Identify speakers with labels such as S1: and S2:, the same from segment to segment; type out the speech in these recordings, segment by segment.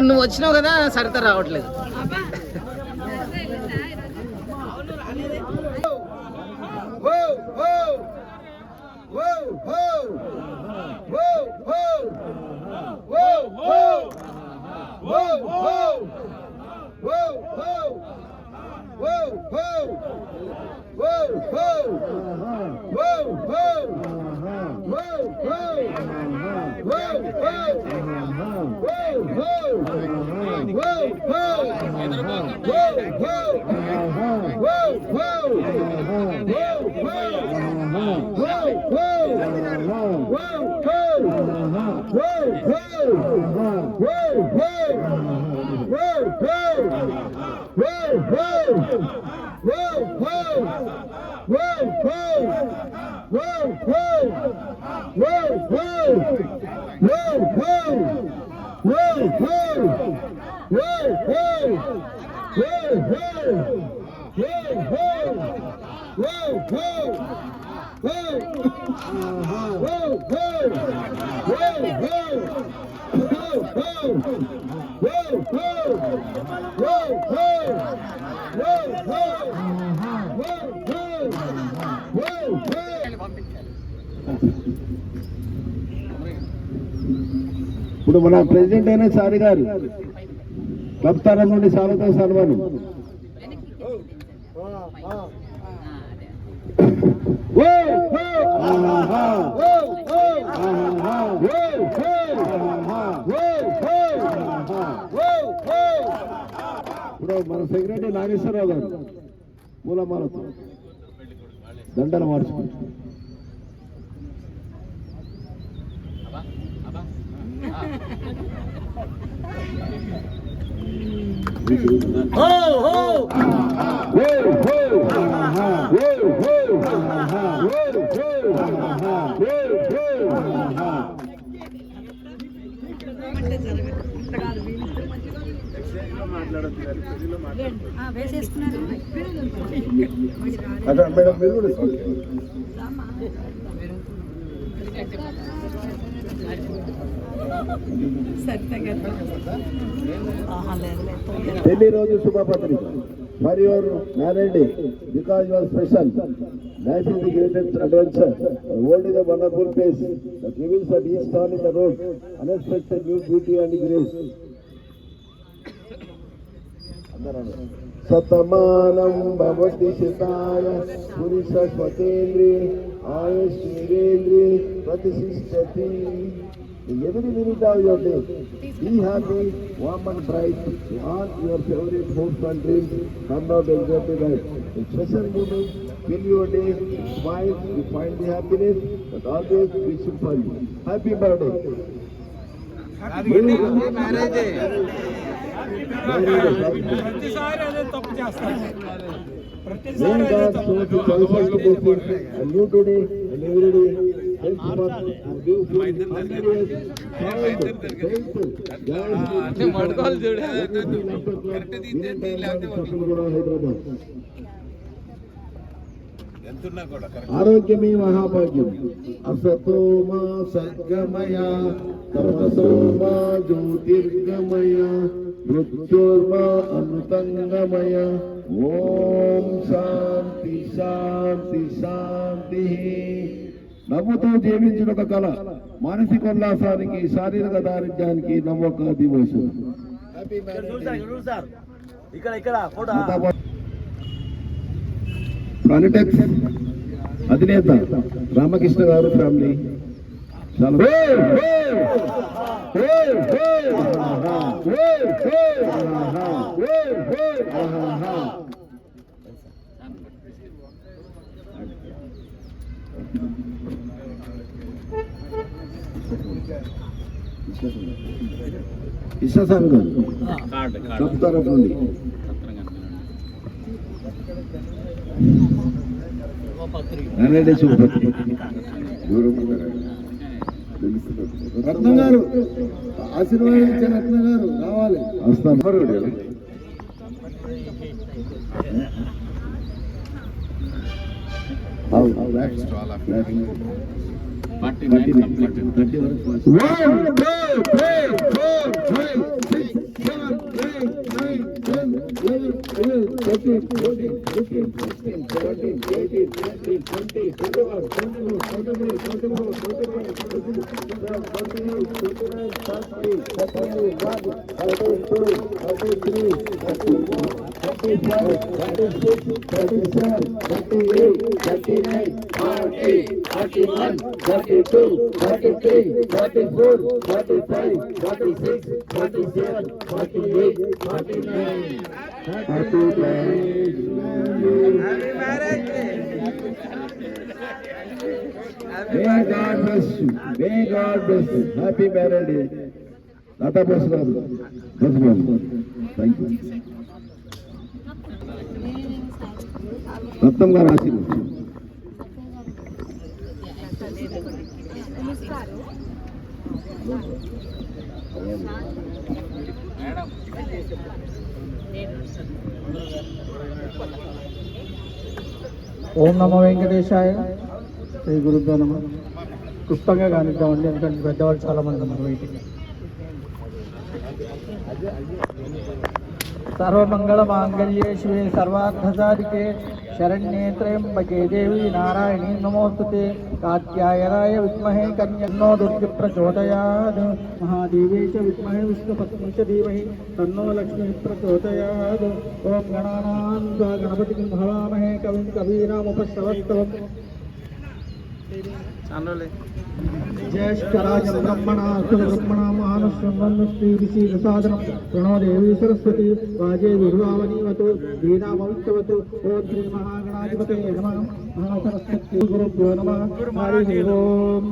S1: నువ్వు వచ్చినావు కదా, సరిత రావట్లేదు.
S2: ఇప్పుడు మన ప్రెసిడెంట్ అయిన సారి గారు క్లబ్ తరఫు నుండి స్వాగతం సన్మానం. ఇప్పుడు మన సెక్రటరీ నాగేశ్వరరావు గారు పూలమాలతో దండలు మార్చుకుంటారు. పెళ్లి రోజు శుభపత్రిక. For your married day, because you are special, life is the greatest adventure. The world is a wonderful place. The reveals at each turn in the road, unexpected new beauty and grace. Satamanam bhavati shitaya purisha swatendri ayushirendri pratishtati. Every minute of your day, be happy, warm and bright. All your favorite hopes and dreams come out exactly right. In special moments, fill your day, smile, you find the happiness that always wishing for you. Happy birthday. Happy marriage. May God show the choices to fulfill and you today and every day. ఆరోగ్యమే మహాభాగ్యం. అసతోమా సద్గమయ తమసోమా జ్యోతిర్గమయ మృత్యోర్మా అమృతంగమయ. ఓం శాంతి శాంతి శాంతి. నవ్వుతో జీవించిన ఒక కళ, మానసిక ఉల్లాసానికి, శారీరక దారిద్ర్యానికి నవ్వొక దివసం. పాలిటెక్స్ అధినేత రామకృష్ణ గారు ఫ్యామిలీ చాలా ఇష్టాసామి గారు క్లబ్ తరఫు నుండి రత్నం గారు ఆశీర్వాదం ఇచ్చే రత్నం గారు రావాలి. వస్తాను. May God bless you. May God bless you. Happy married day. Lata Bosram. Thank you. Rattam garu ఆశీర్వదించు.
S3: ఓం నమో వెంకటేశాయ. శ్రీ గురుభ్యో నమః. క్లుప్తంగా కానిద్దామండి, ఎందుకంటే పెద్దవాళ్ళు చాలా మంది ఉన్నారు వీటికి. సర్వమంగళ మాంగళ్యే శివే సర్వార్థసాధికే శరణ్యే త్రయంబకే దేవి నారాయణీ నమోస్తుతే. కాత్యాయనాయ విద్మహే కన్యన్నో దుర్గి ప్రచోదయాద్. మహాదేవే చ విద్మహే విష్ణుపత్ని చ ధీమహి తన్నో లక్ష్మీ ప్రచోదయాద్. ఓం గణానాం త్వా గణపతిం భవామహే కవిం కవీనాముపశ్రవస్తవం. ज्येष्ठराजं ब्रह्मणा सुब्रह्मणा मानसं श्री विशील साधनं प्रणो देवी सरस्वती वाजे विभुवावनीवतु दीनामवित्तवतु. ओं श्री महागणाधिपतये नमः. महासरस्वती गुरुभ्यो नमः. हरि ओम.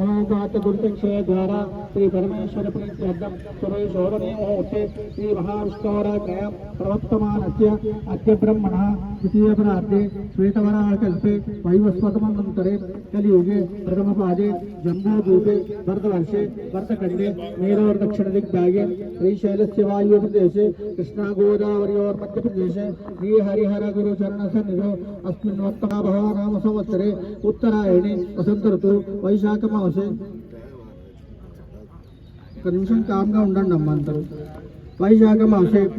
S3: अनंत गुरुक्षय द्वारा श्री परमेश्वर प्रीत्यर्थं सुरेशोभने मुहूर्ते श्री महाविष्णोराज्ञया प्रवर्तमानस्य अद्य ब्रह्मणः द्वितीयपरार्धे श्वेतवराहकल्पे वैवस्वतमन्तरे कलियुगे प्रथमपादे जम्बूद्वीपे भरतवर्षे भरतखण्डे मेरोर्दक्षिणदिग्भागे श्रीशैलस्य वायुप्रदेशे कृष्णागोदावर्योर्मध्यप्रदेशे श्रीहरिहरगुरुचरणसन्निधौ अस्मिन् वर्तमानः संवत्सरे उत्तरायणे वसन्तऋतु వైశాఖమాసే. ఒక నిమిషం కామ్గా ఉండండి అమ్మ అందరూ. వైశాఖమాసే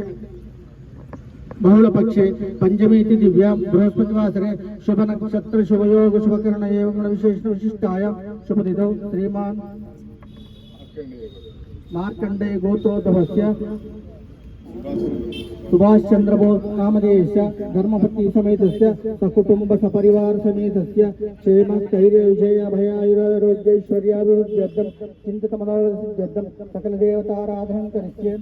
S3: బహుళపక్షే పంచమీతి దివ్య బృహస్పతివాసరే శుభ నక్షత్ర శుభయోగ శుభకరణ ఏవం విశేషణ విశిష్టాయ శుభదిదౌ శ్రీమాన్ మార్కండేయ గోత్రోద్భవస్య सुभाष चंद्र बोस नामधेयस्य धर्मपत्नी समेतस्य सकुटुंब सपरिवार समेतस्य क्षेम स्थैर्य विजय अभयारोग्यैश्वर्याभिवृद्ध्यर्थं चिन्तितमनोरसिद्ध्यर्थं सकल देवताराधनं करिष्ये.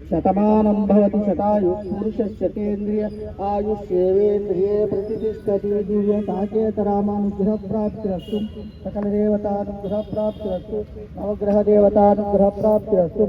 S3: शतमानं भवति शतायु पुरुषस्यतेन्द्रिय आयुष्येवेन्द्रिये प्रतिष्ठति. दिव्यसाकेतरामानुग्रहप्राप्तिरस्तु. सकलदेवतानुग्रहप्राप्तिरस्तु. नवग्रहदेवतानुग्रहप्राप्तिरस्तु.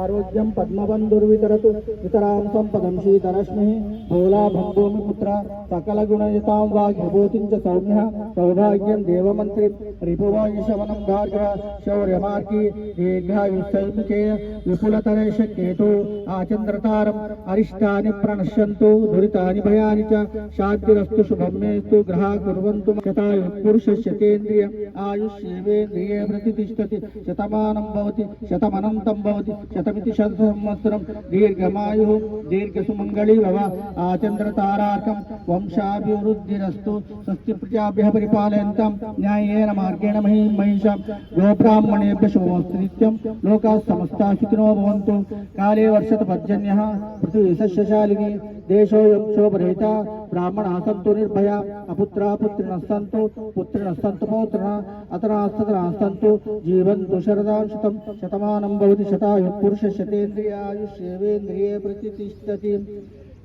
S3: आरोग्यं पद्मबन्धुर्वितरतु. वितरां सम्पदं शीतरश्मिः भोलाभम्भूमिपुत्र सकलगुणयुतां वाग्विभूतिं च सौम्यः सौभाग्यं देवमन्त्रि रिपुवायुशवनं भार्गव शौर्यमार्गी दीर्घायुसैमिके विपुलतरेशकेतु. आचन्द्रतारम् अरिष्टानि प्रणश्यन्तु दुरितानि भयानि च शान्तिरस्तु शुभं मेस्तु. ग्रहा कुर्वन्तु शतायुः पुरुषस्यतेन्द्रिय आयुष्येवेन्द्रिये प्रतिष्ठति. शतमानं भवति शतमनन्तं भवति शतमिति शतसंवत्सरं दीर्घमायुः दीर्घसुमङ्गली भव. आचन्द्रतारार्कं वंशाभिवृद्धिरस्तु. स्वस्ति प्रजाभ्यः परिपालयन्तां न्याय्येन मार्गेण महीं महिषां गोब्राह्मणेभ्यः शुभमस्तु नित्यं. लोकाः समस्ताः सुखिनो भवन्तु. काले वर्षत पर्जन्यः पृथिवी सस्यशालिनी देशोऽयं शोभरहिता. ब्राह्मणाः सन्तु निर्भया अपुत्राः पुत्रिणः सन्तु पुत्रिणः सन्तु पौत्रिणः अतराः सतराः सन्तु जीवन्तु शरदां शतं. शतमानं भवति शतायुः पुरुषस्यतेन्द्रियायुष्येवेन्द्रिये प्रतिष्ठति.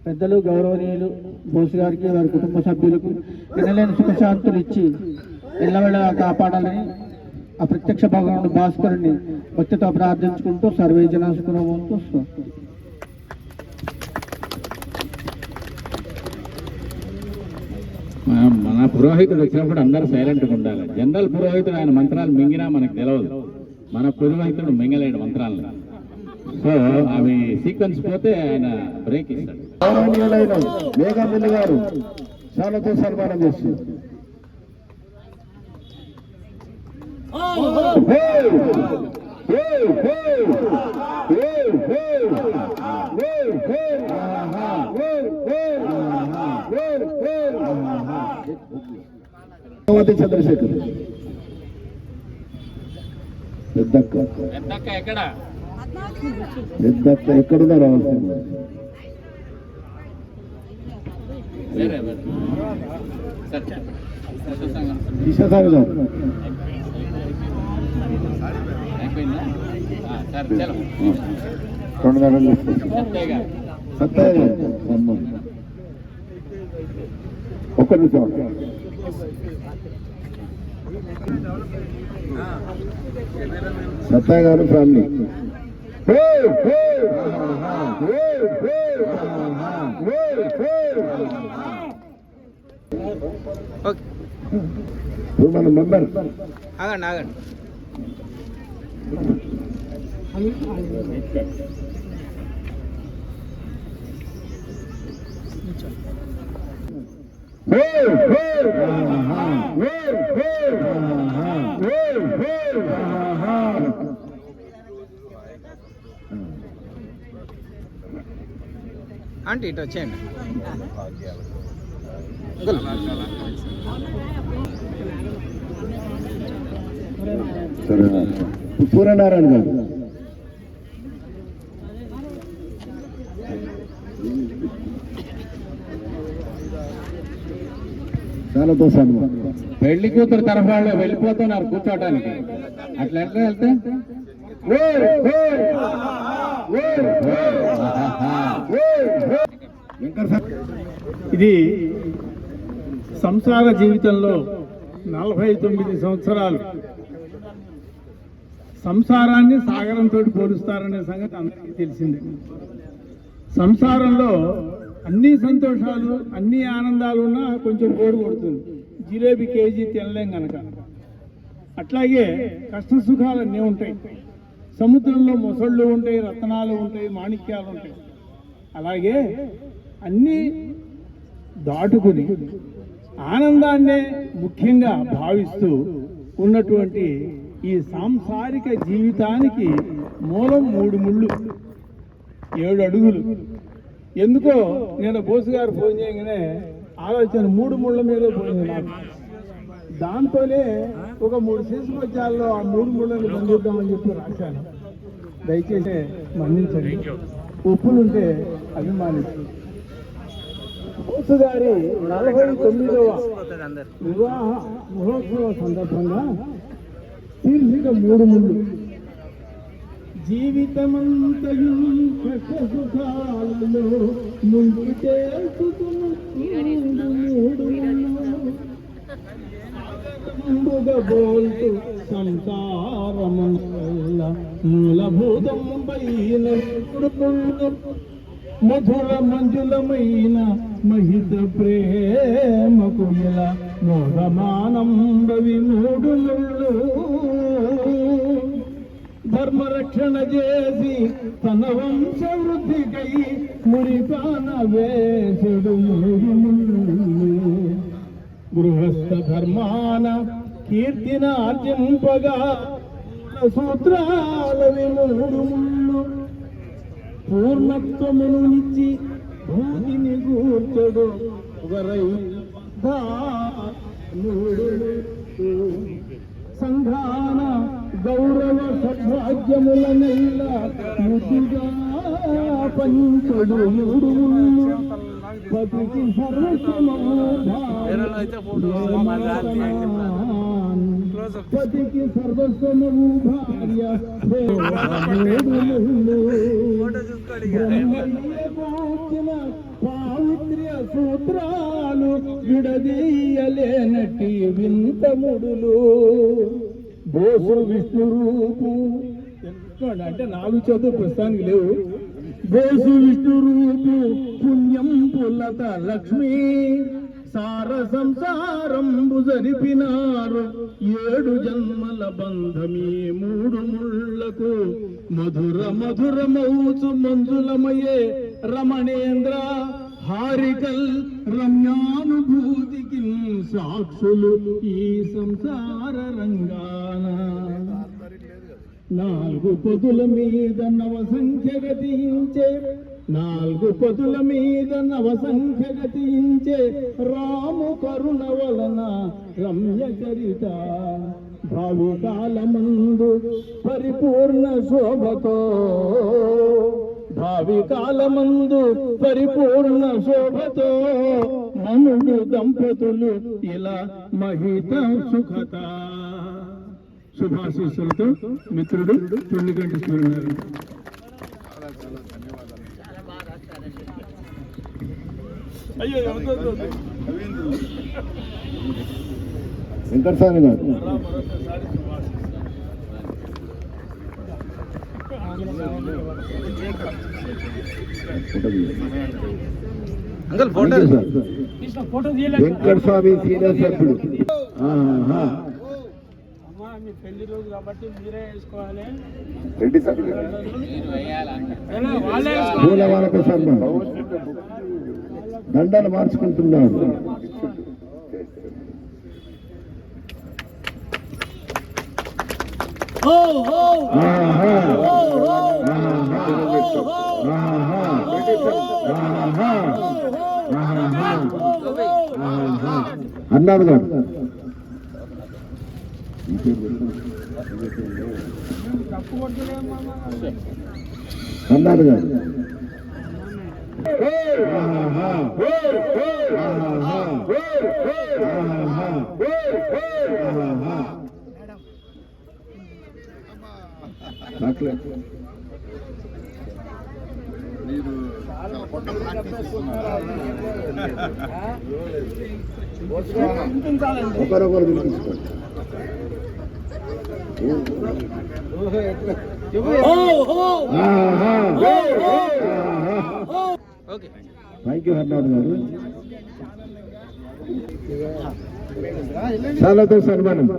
S3: పెద్దలు గౌరవనీయులు బోస్ గారికి వారి కుటుంబ సభ్యులకు ఎనలేని సుఖశాంతులు ఇచ్చి ఎల్లవేళలా కాపాడాలని ఆ ప్రత్యక్ష భగవానుడు భాస్కరుని భక్తితో ప్రార్థించుకుంటూ సర్వే జనా సుఖినో భవంతు.
S4: మన పురోహితుడు వచ్చినప్పుడు అందరూ సైలెంట్గా ఉండాలి. జనరల్ పురోహితుడు ఆయన మంత్రాలు మింగినా మనకు తెలియదు. మన పురోహితుడు మింగలేడు మంత్రాలను. సో అవి సీక్వెన్స్ పోతే ఆయన బ్రేక్ ఇస్తాడు.
S2: గౌరవనీయులైన మేఘామిల్లి గారు శాలతో సన్మానం చేస్తుంది. చంద్రశేఖర్ పెద్దక్క ఎక్కడున్నా రావాల్సింది. ఈశాసాగర్ గారు రెండు నెలలు సత్తయ్య గారు ఒక్క నిమిషం. సత్తయ్య గారు ఫ్యామిలీ ఇప్పుడు మన మెంబర్
S1: ఆగండి ఆగండి. ఆంటీ ఇటు వచ్చేయండి.
S2: సూర్యనారాయణ గారు శాలతో సన్మానం.
S4: పెళ్లి కూతురు తరఫు వాళ్ళు వెళ్ళిపోతున్నారు కూర్చోటానికి. అట్లా ఎట్లా వెళ్తే
S3: ఇది సంసార జీవితంలో 49 సంవత్సరాలు సంసారాన్ని సాగరంతో పోలుస్తారనే సంగతి అందరికీ తెలిసిందే. సంసారంలో అన్ని సంతోషాలు అన్ని ఆనందాలు ఉన్నా కొంచెం బోరు కొడుతుంది. జిలేబీ కేజీ తినలేం కనుక. అట్లాగే కష్ట సుఖాలు అన్నీ ఉంటాయి. సముద్రంలో మొసళ్ళు ఉంటాయి, రత్నాలు ఉంటాయి, మాణిక్యాలు ఉంటాయి. అలాగే అన్నీ దాటుకుని ఆనందాన్నే ముఖ్యంగా భావిస్తూ ఉన్నటువంటి ఈ సాంసారిక జీవితానికి మూలం 3 ముళ్ళు, 7 అడుగులు. ఎందుకో నేను బోసు గారు ఫోన్ చేయగానే ఆలోచన 3 ముళ్ళ మీదే పోయింది నాకు. దాంతోనే ఒక 3 శీర్షపద్యాల్లో ఆ 3 ముళ్ళని బంధిద్దామని చెప్పి రాశాను. దయచేసి మన్నించండి, ఒప్పులుంటే అభిమానించండి. బోసు గారి 49వ వివాహ మహోత్సవ సందర్భంగా శీర్షిక 3 ముళ్ళు. జీవితమంతయు కష్ట సుఖాలలో ముందుకే బోల్తు సంసారమల్ల మూలభూతం పైన మధుర మంజులమైన మహిత ప్రేమకు ఇలా మోహమానం రవి 3 ముళ్ళు. ధర్మరక్షణ చేసి తన వంశ వృద్ధికై మురిపాన వేసుడు 3 ముళ్ళు. గృహస్థ ధర్మాన కీర్తిన ఆర్జింపగా సూత్రాలవి 3 ముళ్ళు. పూర్ణత్వమును ఇచ్చి భూమిని కూర్చడు వరైదా 3 సంఘాన గౌరవ సౌభాగ్యములనైల ముద్దుగా పంచడు 3 ముళ్ళు. పతికి పతికి సర్వస్వము భార్య 3 ముళ్ళు. బ్రహ్మయ్యన పావిత్ర్య సూత్రాలు విడదీయలేనటి వింత ముడులు. బోసు విష్ణు రూపు అంటే 4 చదువు ప్రస్తుతానికి లేవు. బోసు విష్ణు రూపు పుణ్యం పుల్లత లక్ష్మి
S5: సార సంసారంబు జరిపినారు 7 జన్మల బంధమీ 3 ముళ్ళకు మధుర మధురమౌచు మంజులమయే రమణేంద్ర హారికల్ రమ్యానుభూతికి సాక్షులు ఈ సంసార రంగాన 4 పదుల మీద నవసంఖ్య గతించే 4 పదుల మీద నవసంఖ్య గతించే రాము కరుణ వలన రమ్య చరిత భావి కాలమందు పరిపూర్ణ శోభతో భావి కాలమందు పరిపూర్ణ శోభతో మనుడు దంపతులు ఇలా మహిత సుఖత శుభాశీస్సులతో మిత్రుడు చుండిగంటి సూర్యనారాయణ.
S2: వెంకటస్వామి గారు
S1: అంకుల్ ఫోటో
S2: వెంకటస్వామి సీనియర్ సభ్యుడు.
S3: పెళ్లి రోజు కాబట్టి మీరే వేసుకోవాలి.
S2: రెడ్డి సభ్యుడు పూలవాళ్ళకు సన్మానం దండలు మార్చుకుంటున్నారు. అన్నాడు గారు అన్నాడు గారు ఒకరొకరు పిలిపించుకోండి. థ్యాంక్ యూ హర్నాథ్ గారు. చాలాతో సన్మానం.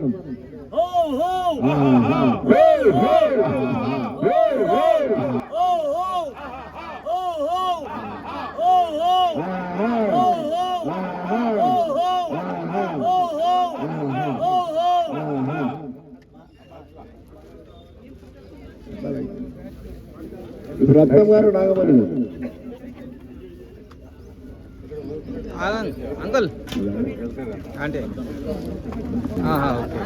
S2: రత్నం గారు నాగమణి
S1: అంకుల్ అంటే ఓకే.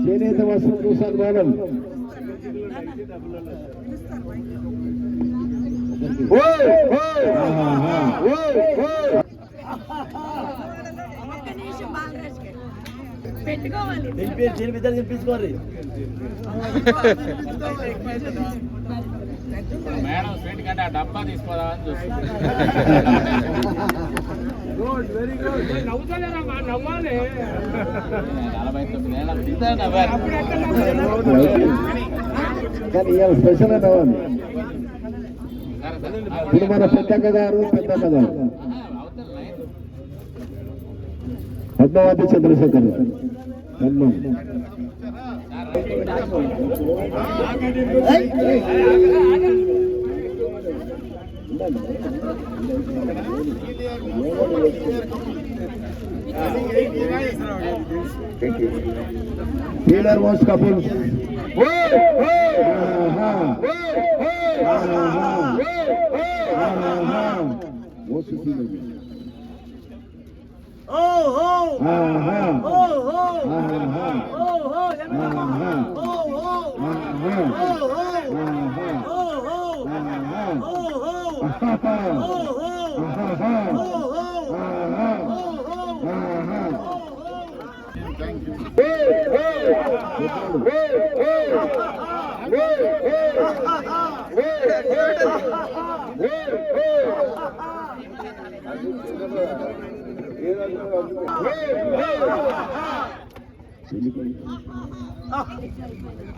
S2: చేనేత వసంత సన్మానం.
S4: మేడం స్వీట్ కంటే ఆ డబ్బా తీసుకోదామని చూస్తుంది.
S2: కానీ ఇవాళ స్పెషల్ అవ్వాలి. ఇప్పుడు మన పెద్దక్క గారు పెద్దమ్మ గారు Padmavati Chandrasekhar Taylor was couples.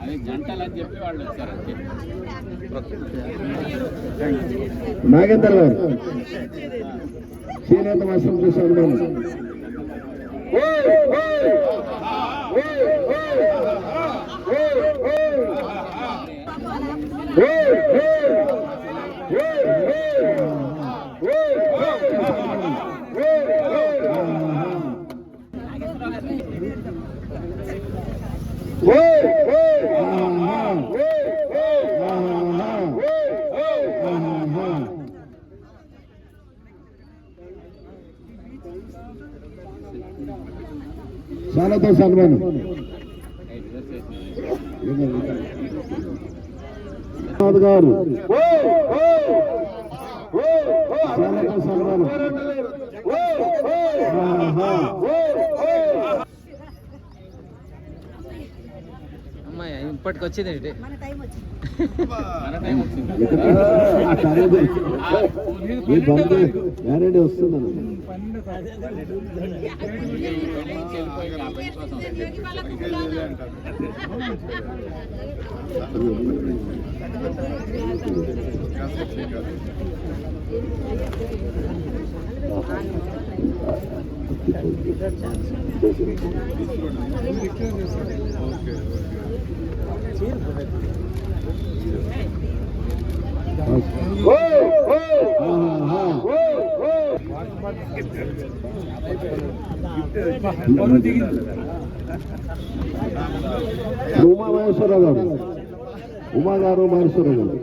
S4: అది జంటలని చెప్పి వాళ్ళు వచ్చారు.
S2: నాగేందర్ గారు చేనేత వస్త్రం చూసారు. శాలతో సన్మానం గారు శాలతో సన్మానం.
S1: అమ్మాయి ఇప్పటికి వచ్చింది ఏంటి?
S2: గ్యారెంటీ వస్తుందని ఉమా మహేశ్వరరావు గారు, ఉమా గారు మహేశ్వరరావు గారు.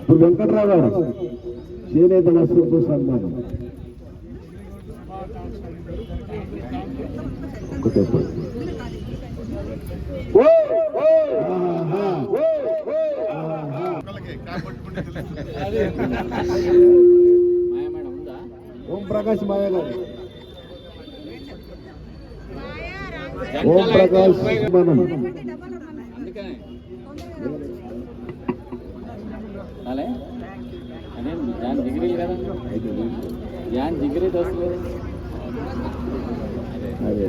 S2: ఇప్పుడు వెంకట్రావు గారు చేనేత వస్త్రంతో సన్మానం. ఓం ప్రకాష్ మాయ గారు, ఓం ప్రకాష్ మనం
S4: అందుకనే అదే జాన్ డిగ్రీ కదా, జాన్ డిగ్రీ వస్తుంది.
S2: అదే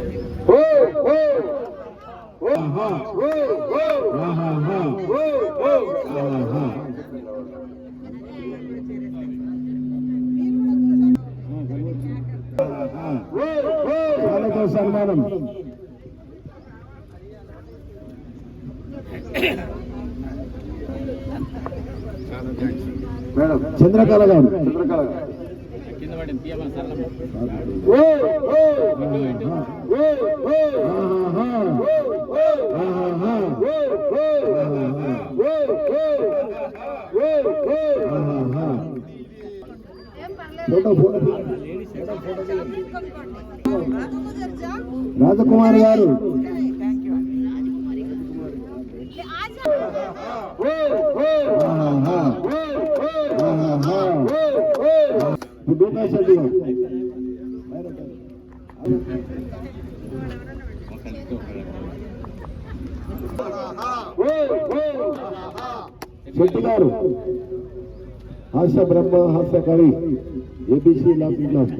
S2: వాళ్ళతో సన్మానం. మేడం చంద్రకళ గారు,
S4: కింద పడింది తీయమా సరళమ్మ.
S2: రాజకుమార్ గారు, శెట్టి గారు, శెట్టి గారు హాస్య బ్రహ్మ హాస్య కవి ABC laughing class.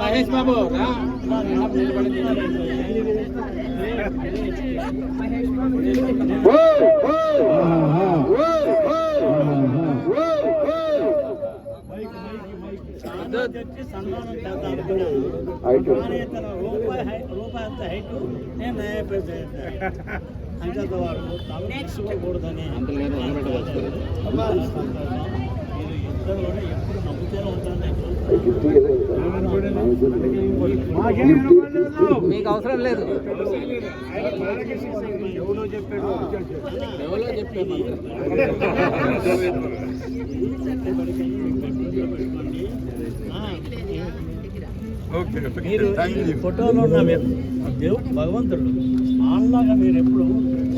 S4: Mahesh Babu రా.
S1: మీకు అవసరం లేదు.
S4: ఎవరో చెప్పారు.
S5: మీరు ఫోటోలో ఉన్న దేవుడు భగవంతుడు అలాగా మీరు ఎప్పుడు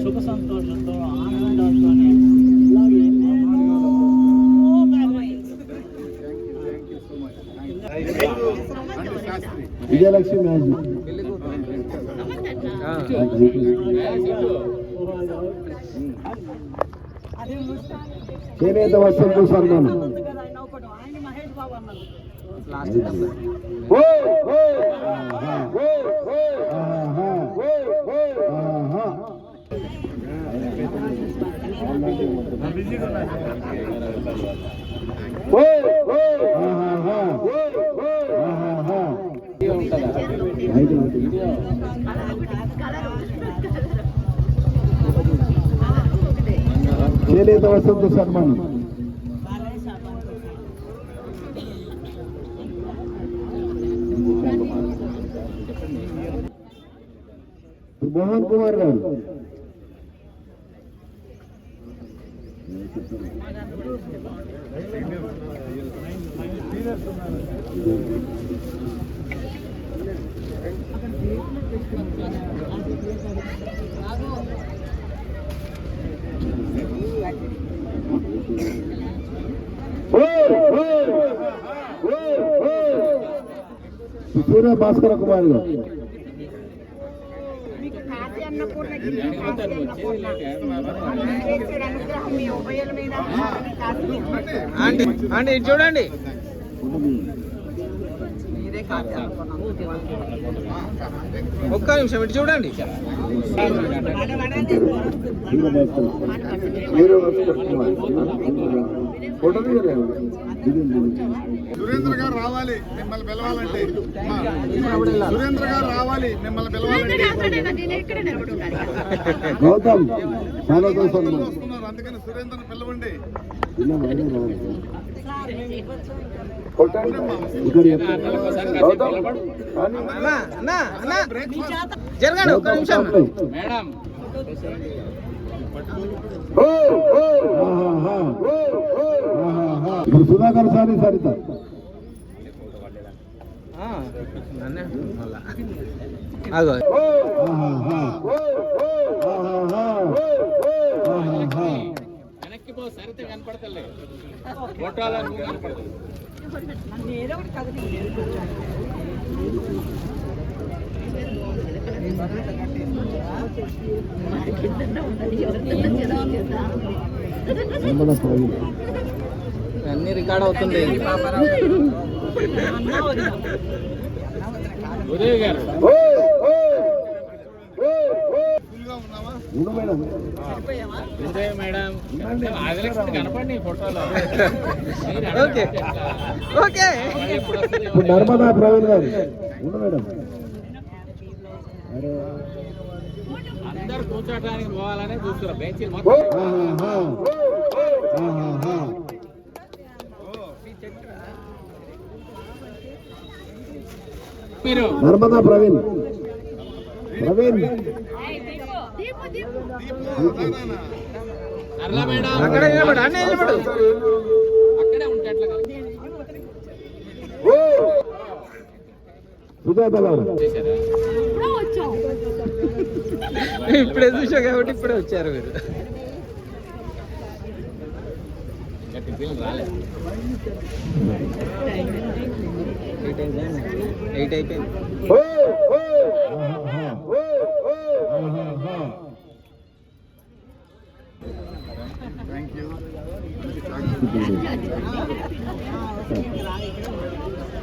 S5: సుఖ సంతోషంతో ఆనందంతో ఇలాగే
S2: విజయలక్ష్మి మ్యాజిక్.
S1: పెళ్లి కూతురు. ఆ.
S2: చేనేత వస్త్రంతో సన్మానం.
S1: Last number.
S2: చేనేత వస్త్రంతో సన్మానం. మోహన్ కుమార్ గారు. సూర్య భాస్కర కుమార్ గారు.
S1: ఆంటీ ఆంటీ ఇటు చూడండి. ఒక్క నిమిషం ఇటు చూడండి.
S6: సురేంద్ర గారు రావాలి మిమ్మల్ని పిలవాలంటే. సురేంద్ర గారు రావాలి మిమ్మల్ని పిలవాలంటే.
S2: గౌతమ్ చాలా
S6: వస్తున్నారు, అందుకని సురేంద్రని పిలవండి.
S1: అన్నా అన్నా అన్నా జరగండి ఒక్క నిమిషం.
S4: మేడం
S2: ఇప్పుడు సుధాకర్ సారి సరిత.
S1: నన్నే మళ్ళా అగో
S4: వెనక్కి పో, సరిత కనపడతలే ఫోటోలో నువ్వు కనపడతావు.
S1: అన్ని రికార్డ్ అవుతుంది.
S4: ఉదయ్ గారు ఉదయ్ మేడం ఆదిలక్ష్మి కనపడి ఫోటోలో.
S1: Okay okay.
S2: ఇప్పుడు నర్మదా ప్రవీణ్ గారు. మేడం
S4: అందరు కూర్చోటానికి పోవాలనే చూస్తున్నారు. బెంచ్ మీరు
S2: నర్మదా ప్రవీణ్. ప్రవీణ్
S4: అర్లా మేడం
S1: అక్కడే నిలబడు, అన్నీ నిలబడు.
S4: అక్కడే ఉంటే అట్లా
S2: సుజాత గారు.
S4: చేశారా?
S1: ఇప్పుడే చూసా కాబట్టి ఇప్పుడే వచ్చారు మీరు.
S4: రాలేదు
S1: 8 అయిపోయింది.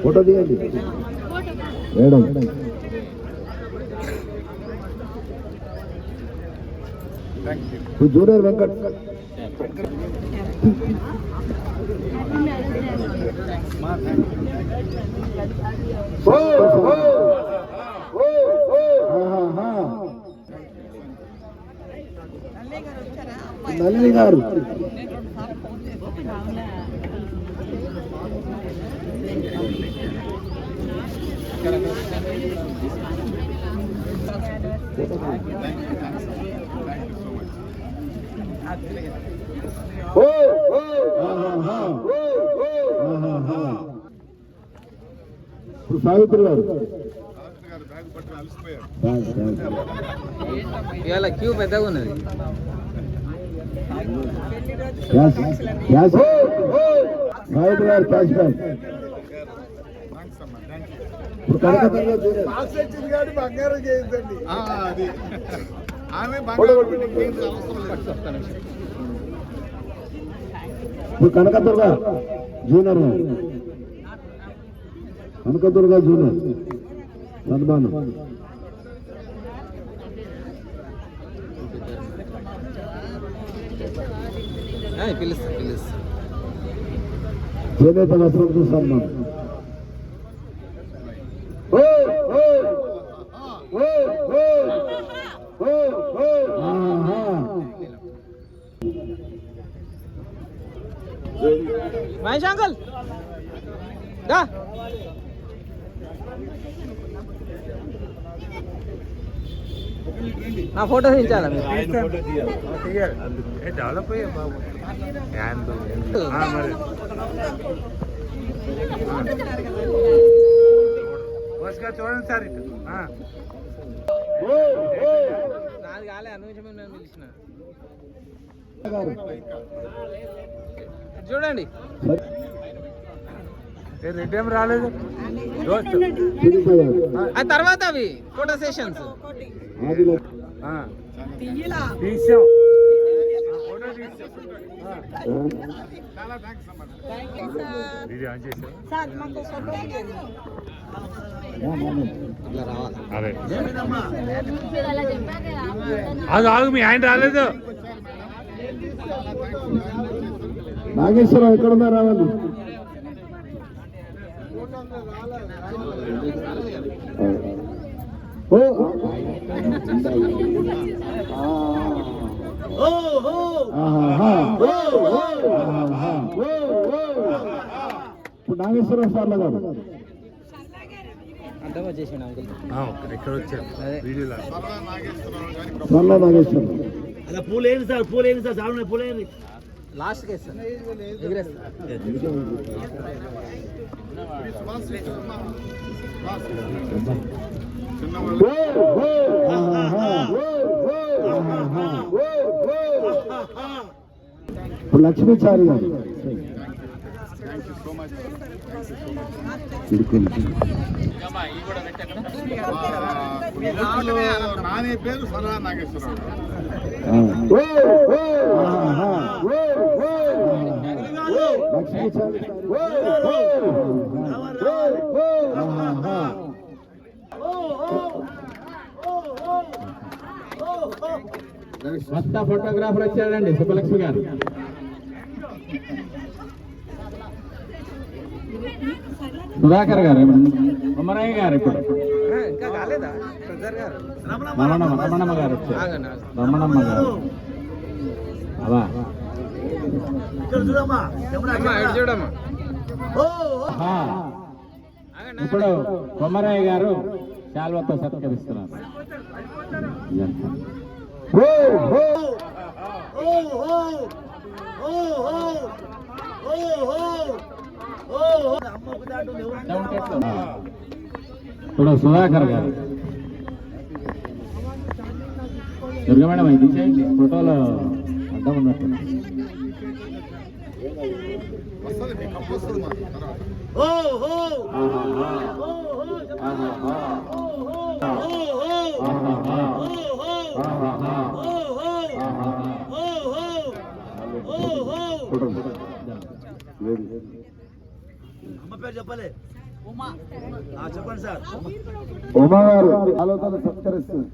S2: ఫోటో తీయండి మేడం. జూనియర్ వెంకట్. నళిని గారు. సావిత్రి గారు.
S1: ఇవాళ క్యూ పెద్దగా ఉన్నది.
S2: సావిత్రి గారు క్యాష్ బ్యాక్. ఇప్పుడు కనకదుర్గ జూనియర్
S6: అది ఆమె బంగారు పెట్టి అవసరం లేదు.
S2: ఇప్పుడు కనకదుర్గ జూనియర్ సన్మానం.
S1: పిలుస్తా
S2: చేనేత వస్త్రంతో సన్మానం.
S1: మహేష్ అంకుల్ దా నా ఫోటో తీయించాలా
S5: డెవలప్ అయ్యా బాబు చూడండి సార్ ఇటు
S1: నాది కాలే అనుభవం నేను పిలిచిన చూడండి
S5: రెడ్డి ఏం రాలేదు
S1: ఆ తర్వాత అవి ఫోటో సెషన్స్
S5: తీసాం
S6: చాలా థ్యాంక్స్ అమ్మా.
S5: వీడియో ఆన్ చేసాం అదే అది ఆగు మీ ఆయన రాలేదు
S2: నాగేశ్వరరావు ఎక్కడున్నా రావాలి. ఇప్పుడు నాగేశ్వరరావు సార్లు గారు
S1: అర్థం వచ్చేసాను అంకుల్
S5: ఇక్కడ వచ్చారు వీడియోలో
S2: సర్ల నాగేశ్వరరావు.
S5: అలా పూలేని సార్ చాలు పూలేని
S1: లాస్ట్ కేసు సార్ ఎగిరేస్తా
S2: ఇప్పుడు లక్ష్మీచారి గారు
S6: నాని పేరు సలహా నాగేశ్వరరావు.
S4: కొత్త ఫోటోగ్రాఫర్ వచ్చాడండి సుబ్బలక్ష్మి గారు. సుధాకర్ గారు కొమరయ్య గారు ఇప్పుడు
S1: ఇంకా కాలేదా ప్రజర్ గారు
S4: రమణమ్మ గారు వచ్చారు.
S1: ఆగండి
S4: రమణమ్మ గారు అవా
S1: అమ్మా ఇటు చూడమ్మా
S4: ఇప్పుడు కొమరయ్య గారు శాల్వతో సత్కరిస్తున్నారు. ఇప్పుడు సుధాకర్ గారు దుర్గా మేడం ఇది చేయండి ఫోటోలో అడ్డం ఉన్నట్టు.
S6: వస్తుంది మీకు అప్పు వస్తుంది మా తర్వాత.
S5: అమ్మ పేరు చెప్పలే చెప్పండి సార్.
S2: ఉమా గారు ఆలోచన సత్కరిస్తుంది.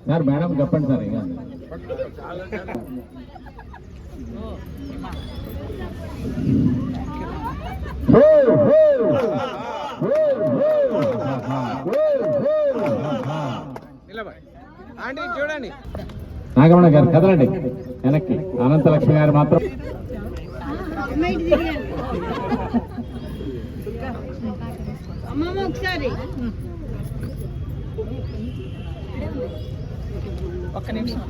S4: సార్ మేడం చెప్పండి సార్ ఇక
S1: నిలబడి ఆంటీ చూడండి
S4: నాగమణ గారు కదలండి వెనక్కి. అనంతలక్ష్మి గారు మాత్రం
S7: అమ్మమ్మ ఒకసారి
S1: ఒక్క నిమిషం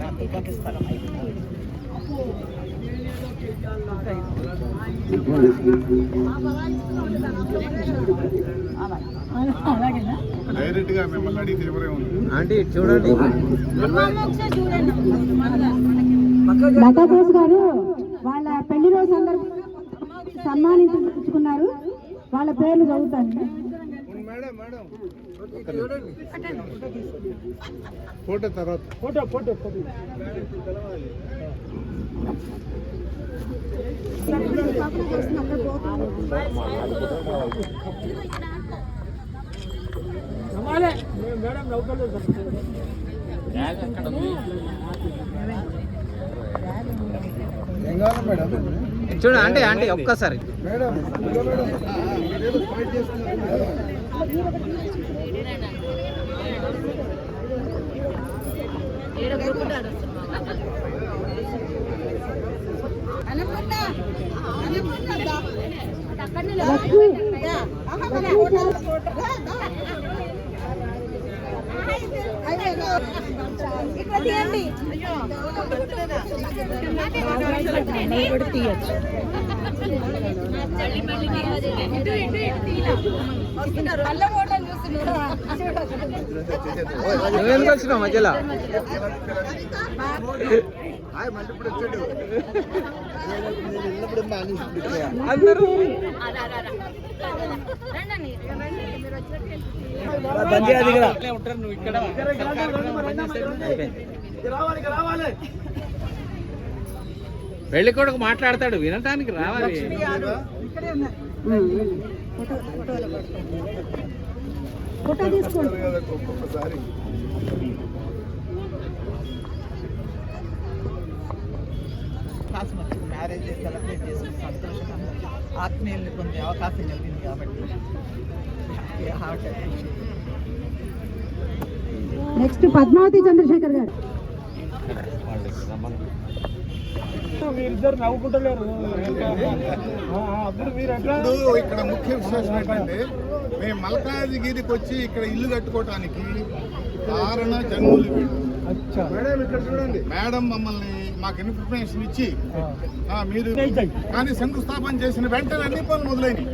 S6: డైరెక్ట్ గా మిమ్మల్ని అడిగితే ఎవరే ఉంది.
S1: ఆంటీ చూడండి
S7: అమ్మమ్మ ఒకసారి చూడండి
S8: లతా బోస్ గారు వాళ్ళ పెళ్లి రోజు సందర్భంగా సన్మానించుకున్నారు. వాళ్ళ పేర్లు చదువుతాను.
S6: ఫోటో తర్వాత
S1: చూడు ఆంటీ ఆంటీ ఒక్కసారి నువ్వెందుకు వచ్చినావు మధ్యలో? అందరూ ఉంటారు. నువ్వు ఇక్కడ పెళ్లి కొడుకు మాట్లాడతాడు, వినటానికి రావాలి.
S8: ఫోటో తీసుకోండి.
S6: ఒక్కొక్కసారి
S9: మ్యారేజ్ సెలబ్రేట్ చేసిన సంతోషంగా ఆత్మీయుల్ని పొందే అవకాశం కలిగింది కాబట్టి
S8: నెక్స్ట్ పద్మావతి చంద్రశేఖర్ గారు.
S3: మీరిద్దరు నవ్వుకుంటలేరు.
S6: ఇప్పుడు ఇక్కడ ముఖ్య విశేషం ఏంటంటే మేము మల్కాజ్గిరికి వచ్చి ఇక్కడ ఇల్లు కట్టుకోవటానికి కారణ జన్ములు మేడం. ఇక్కడ చూడండి మేడం మమ్మల్ని మాకు ఇన్ఫర్మేషన్ ఇచ్చి మీరు కానీ శంకుస్థాపన చేసిన వెంటనే అన్ని పనులు మొదలైనవి.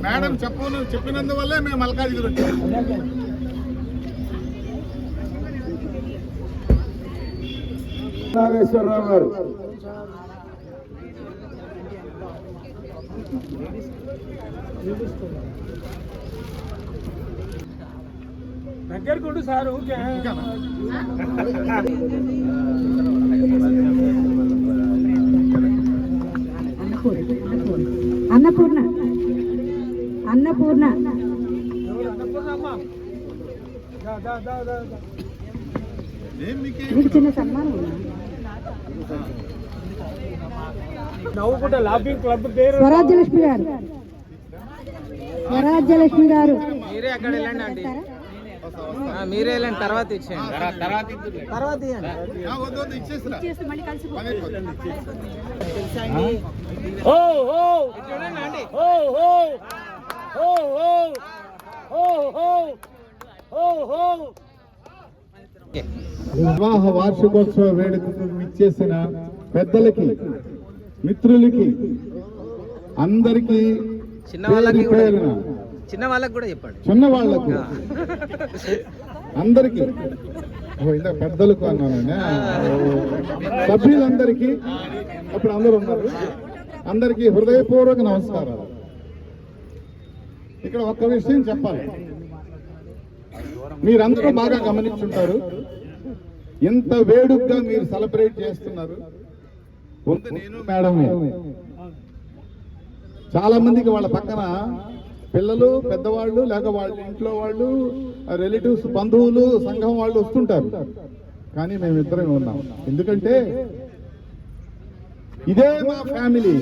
S6: మేడం చెప్పినందువల్లే మేము మల్కాజ్గిరి వచ్చాము.
S2: నాగేశ్వరరావు గారు
S3: దగ్గరకుండు సార్.
S8: అన్నపూర్ణ అన్నపూర్ణ మీకు చిన్న సన్మానం.
S3: నవ్వుకుంటా లాఫింగ్ క్లబ్ పేరు
S8: స్వరాజ్యలక్ష్మి గారు. స్వరాజ్యలక్ష్మి గారు
S1: మీరే అక్కడ వెళ్ళండి ఆంటీ, మీరే వెళ్ళండి. తర్వాత ఇచ్చేయండి, తర్వాత ఇవ్వండి. చూడండి ఆంటీ.
S2: వివాహ వార్షికోత్సవ వేడుకకు ఇచ్చేసిన పెద్దలకి, మిత్రులకి, అందరికీ
S1: చిన్న వాళ్ళకి కూడా చెప్పండి.
S2: చిన్న వాళ్ళకు అందరికీ ఇంత పెద్దలకు అన్నాను. సభ్యులందరికీ అప్పుడు అందరూ ఉన్నారు. అందరికీ హృదయపూర్వక నమస్కారాలు. ఇక్కడ ఒక్క విషయం చెప్పాలి. మీరందరూ బాగా గమనించుంటారు, ఎంత వేడుకగా మీరు సెలబ్రేట్ చేస్తున్నారు. నేను మేడమే. చాలా మందికి వాళ్ళ పక్కన పిల్లలు, పెద్దవాళ్ళు, లేక వాళ్ళ ఇంట్లో వాళ్ళు, రిలేటివ్స్, బంధువులు, సంఘం వాళ్ళు వస్తుంటారు. కానీ మేమిద్దరమే ఉన్నాం. ఎందుకంటే ఇదే మా ఫ్యామిలీ.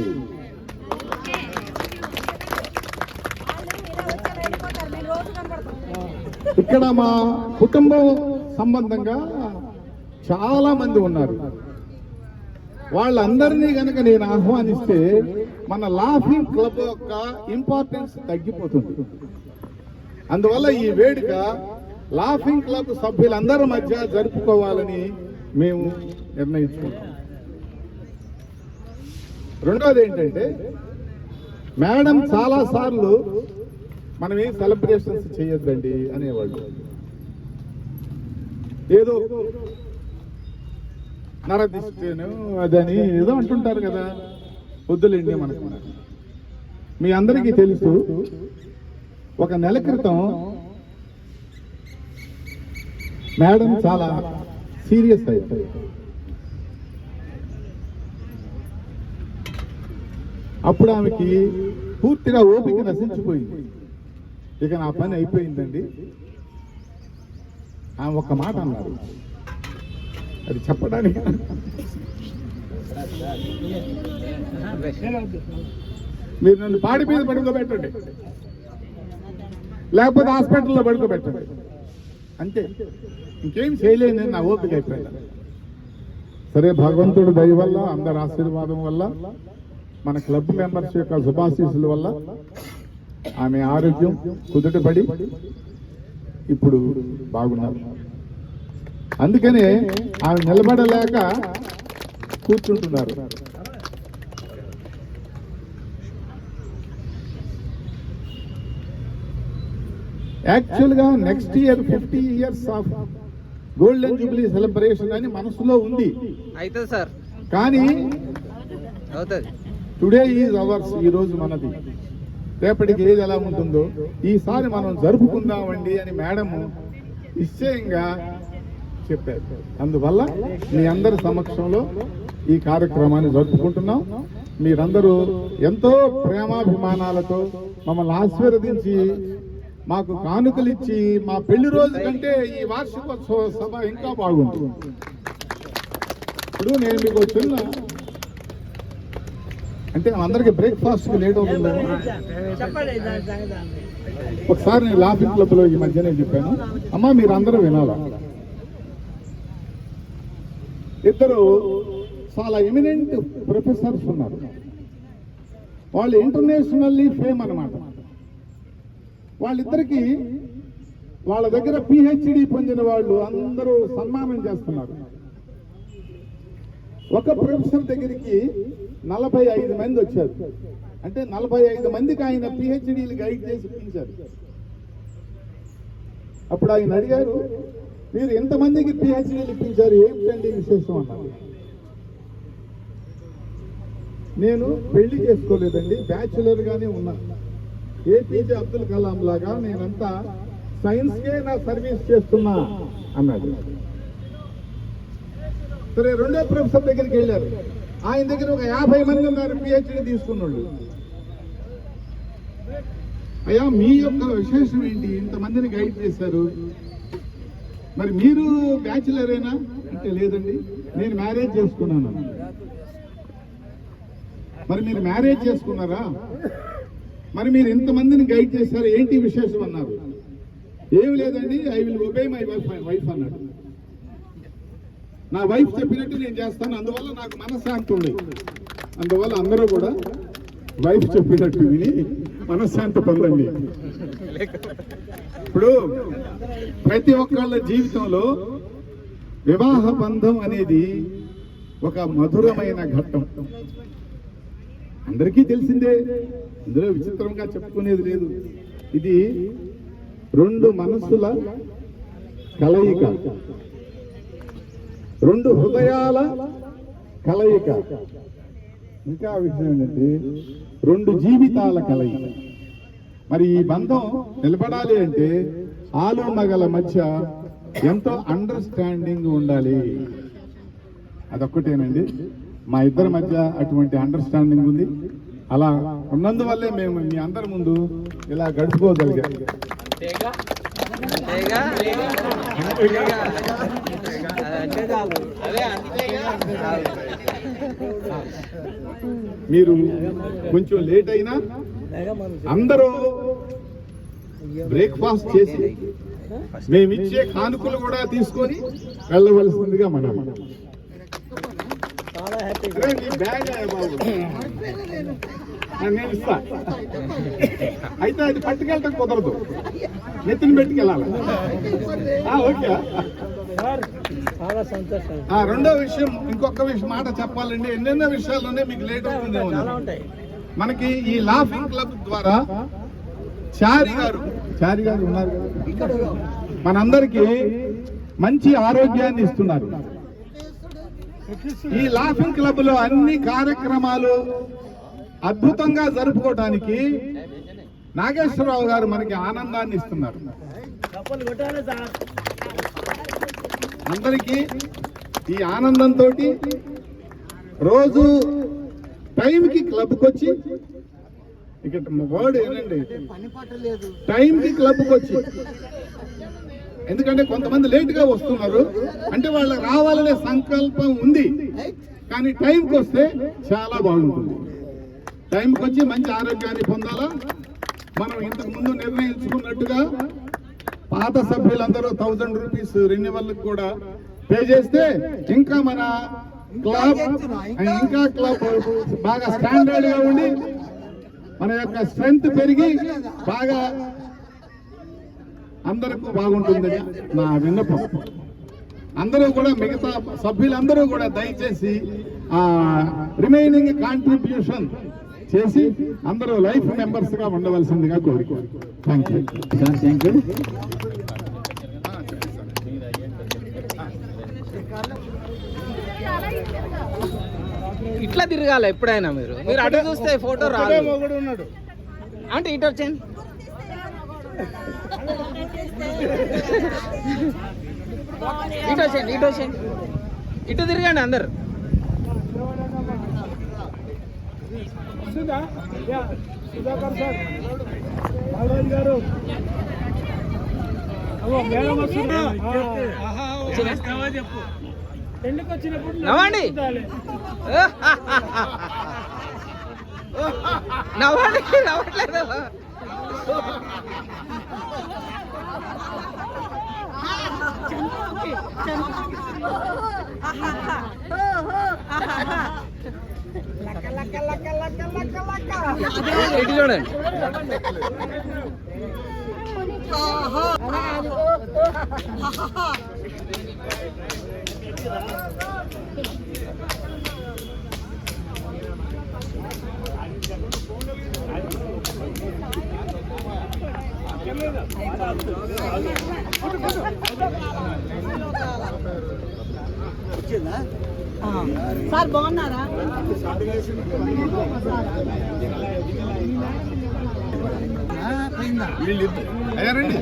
S2: ఇక్కడ మా కుటుంబం సంబంధంగా చాలా మంది ఉన్నారు. వాళ్ళందరినీ కనుక నేను ఆహ్వానిస్తే మన లాఫింగ్ క్లబ్ యొక్క ఇంపార్టెన్స్ తగ్గిపోతుంది. అందువల్ల ఈ వేడుక లాఫింగ్ క్లబ్ సభ్యులందరి మధ్య జరుపుకోవాలని మేము నిర్ణయించుకున్నాం. రెండోది ఏంటంటే, మేడం చాలా సార్లు మనం ఏం సెలబ్రేషన్స్ చేయొద్దండి అనేవాళ్ళు. ఏదో
S6: నరదిష్టేను అదని ఏదో అంటుంటారు కదా, వద్దులేండి మనకు. మీ అందరికీ తెలుసు, ఒక నెల క్రితం మేడం చాలా సీరియస్ అయ్యారు. అప్పుడు ఆమెకి పూర్తిగా ఓపిక నశించిపోయింది. ఇక నా పని అయిపోయిందండి. ఆమె ఒక్క మాట అన్నారు, అది చెప్పడానికి మీరు నన్ను పాడి మీద పడుకోబెట్టండి, లేకపోతే హాస్పిటల్లో పడుకోబెట్టండి, అంతే, ఇంకేం చేయలేని నా ఓపిక అయిపోయింది. సరే, భగవంతుడు దయ వల్ల, అందరి ఆశీర్వాదం వల్ల, మన క్లబ్ మెంబర్స్ యొక్క శుభాశీస్సుల వల్ల ఆమె ఆరోగ్యం కుదుటపడి ఇప్పుడు బాగున్నారు. అందుకనే ఆమె నిలబడలేక కూర్చుంటున్నారు. యాక్చువల్గా next year 50 years of golden Jubilee celebration అని మనసులో ఉంది.
S1: అవుతుంది సార్,
S6: కానీ
S1: అవుతుంది.
S6: టుడే ఈజ్ అవర్స్, ఈ రోజు మనది. రేపటికి ఏది ఎలా ఉంటుందో ఈసారి మనం జరుపుకుందామండి అని మేడం నిశ్చయంగా చెప్పారు. అందువల్ల మీ అందరి సమక్షంలో ఈ కార్యక్రమాన్ని జరుపుకుంటున్నాం. మీరందరూ ఎంతో ప్రేమాభిమానాలతో మమ్మల్ని ఆశీర్వదించి మాకు కానుకలు ఇచ్చి మా పెళ్లి రోజు కంటే ఈ వార్షికోత్సవ సభ ఇంకా బాగుంటుంది. ఇప్పుడు నేను మీకు చిన్న, అంటే అందరికి బ్రేక్ఫాస్ట్ లేట్ అవుతుంది. ఒకసారి నేను లాఫింగ్ క్లబ్ లో ఈ మధ్యనే చెప్పాను, అమ్మా మీరు అందరూ వినాలా. ఇద్దరు చాలా ఎమినెంట్ ప్రొఫెసర్స్ ఉన్నారు, వాళ్ళు ఇంటర్నేషనల్లీ ఫేమ్ అన్నమాట. వాళ్ళిద్దరికి వాళ్ళ దగ్గర PhD పొందిన వాళ్ళు అందరూ సన్మానం చేస్తున్నారు. ఒక ప్రొఫెసర్ దగ్గరికి 45 మంది వచ్చారు. అంటే 45 మందికి ఆయన PhDలు గైడ్ చేసి ఇప్పించారు. అప్పుడు ఆయన అడిగారు, మీరు ఎంతమందికి PhDలు ఇప్పించారు, ఏమిటండి విశేషం అన్నారు. నేను పెళ్లి చేసుకోలేదండి, బ్యాచులర్ గానే ఉన్నా. APJ అబ్దుల్ కలాం లాగా నేనంతా సైన్స్కే నా సర్వీస్ చేస్తున్నా అన్నాడు. సరే, రెండో ప్రొఫెసర్ దగ్గరికి వెళ్ళారు. ఆయన దగ్గర ఒక 50 మంది ఉన్నారు PhD తీసుకున్నాళ్ళు. అయ్యా, మీ యొక్క విశేషం ఏంటి, ఇంతమందిని గైడ్ చేశారు, మరి మీరు బ్యాచులరేనా అంటే లేదండి, నేను మ్యారేజ్ చేసుకున్నాను. మరి మీరు మ్యారేజ్ చేసుకున్నారా, మరి మీరు ఇంతమందిని గైడ్ చేశారు, ఏంటి విశేషం అన్నారు. ఏమి లేదండి, I will obey my wife అన్నాడు. నా వైఫ్ చెప్పినట్టు నేను చేస్తాను, అందువల్ల నాకు మనశ్శాంతి ఉంది. అందువల్ల అందరూ కూడా వైఫ్ చెప్పినట్టు విని మనశ్శాంతి పొందండి. ఇప్పుడు ప్రతి ఒక్కళ్ళ జీవితంలో వివాహ బంధం అనేది ఒక మధురమైన ఘట్టం. అందరికీ తెలిసిందే, ఇందులో విచిత్రంగా చెప్పుకునేది లేదు. ఇది రెండు మనస్సుల కలయిక, రెండు హృదయాల కలయిక. ఇంకా విషయం ఏంటంటే రెండు జీవితాల కలయిక. మరి ఈ బంధం నిలబడాలి అంటే ఆలు మగల మధ్య ఎంతో అండర్స్టాండింగ్ ఉండాలి. అదొక్కటేనండి, మా ఇద్దరి మధ్య అటువంటి అండర్స్టాండింగ్ ఉంది. అలా ఉన్నందువల్లే మేము మీ అందరి ముందు ఇలా గడుపుకోగలిగాం. మీరు కొంచెం లేట్ అయినా అందరూ బ్రేక్ఫాస్ట్ చేసి మేమిచ్చే కానుకలు కూడా తీసుకొని వెళ్ళవలసిందిగా మనం. నేను ఇస్తా, అయితే అది పట్టుకెళ్ళటం కుదరదు, నెత్తిన పెట్టుకెళ్ళాలి. ఓకే. రెండో విషయం, ఇంకొక విషయం మాట చెప్పాలండి. ఎన్నెన్నో విషయాల్లోనే మీకు లేట్ అవుతుందేమో. మనకి ఈ లాఫింగ్ క్లబ్ ద్వారా చారి గారు ఉన్నారు, మనందరికీ మంచి ఆరోగ్యాన్ని ఇస్తున్నారు. ఈ లాఫింగ్ క్లబ్ లో అన్ని కార్యక్రమాలు అద్భుతంగా జరుపుకోవడానికి నాగేశ్వరరావు గారు మనకి ఆనందాన్ని ఇస్తున్నారు. అందరికీ ఈ ఆనందంతో రోజు టైంకి క్లబ్కి వచ్చి, ఇక్కడ వర్డ్ ఏంటండి, టైంకి క్లబ్కి వచ్చి, ఎందుకంటే కొంతమంది లేట్గా వస్తున్నారు అంటే వాళ్ళకి రావాలనే సంకల్పం ఉంది, కానీ టైంకి వస్తే చాలా బాగుంటుంది. టైంకి వచ్చి మంచి ఆరోగ్యాన్ని పొందాలా. మనం ఇంతకు ముందు నిర్ణయించుకున్నట్టుగా పాత సభ్యులందరూ 1000 రూపీస్ రెన్యువల్ కూడా పే చేస్తే ఇంకా మన క్లబ్ బాగా స్టాండర్డ్ గా ఉండి మన యొక్క స్ట్రెంగ్త్ పెరిగి బాగా అందరికీ బాగుంటుందని నా విన్నపం. అందరూ కూడా, మిగతా సభ్యులందరూ కూడా దయచేసి రిమైనింగ్ కాంట్రిబ్యూషన్ చేసి అందరూ లైఫ్ మెంబర్స్ గా ఉండవలసిందిగా కోరుకోరు. Thank you sir. Thank you.
S1: ఇట్లా తిరగాలి ఎప్పుడైనా. మీరు అటు చూస్తే ఫోటో రాదు అంటే ఇటు వచ్చేయండి. ఇటు వచ్చేయండి. ఇటు తిరగండి అందరు. నవ్వండి నవ్వట్లేదు. ఇటు చూడండి.
S7: సార్ బాగున్నారా?
S6: అయ్యారండి.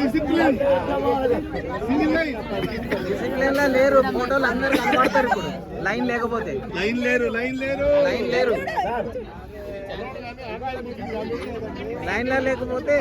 S6: డిసిప్లిన్
S1: లా లేరు. ఫోటోలు అందరు కనబడతారు ఇప్పుడు. లైన్ లేకపోతే
S6: లైన్ లేరు.
S1: లైన్లో లేకపోతే